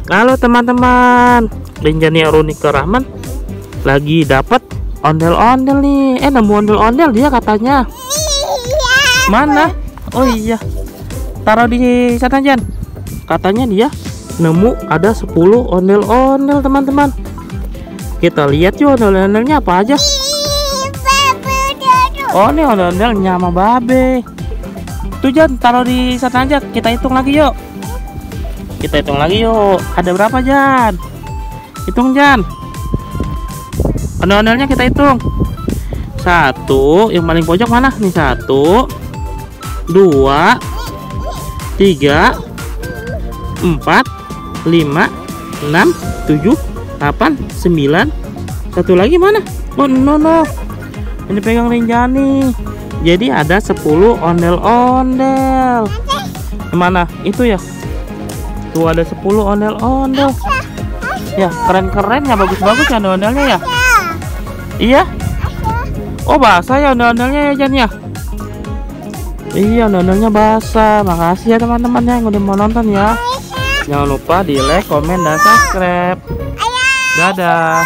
Halo teman-teman, Rinjani Arunika Rahman lagi dapat ondel-ondel nih. Nemu ondel-ondel dia katanya. Mana? Oh iya, taruh di sana Jan. Katanya dia nemu ada 10 ondel-ondel teman-teman. Kita lihat yuk ondel-ondelnya apa aja. Oh ini ondel-ondelnya sama babe. Tuh Jan, taruh di sana aja. Kita hitung lagi yuk. Kita hitung lagi yuk. Ada berapa Jan? Hitung Jan. Ondel-ondelnya kita hitung. 1, yang paling pojok mana nih? 1, 2, 3, 4, 5, 6, 7, 8, 9. Satu lagi mana? Oh no. Ini pegang Rinjani. Jadi ada 10 ondel-ondel. Mana? Itu ya. Tuh ada 10 ondel-ondel. Ya, keren-keren ya, bagus-bagus ya ondel-ondelnya ya. Iya. Oh, basah ya ondel-ondelnya ya Jan ya. Iya, ondel-ondelnya basah. Makasih ya teman-teman yang udah mau nonton ya. Jangan lupa di like, komen, dan subscribe. Dadah.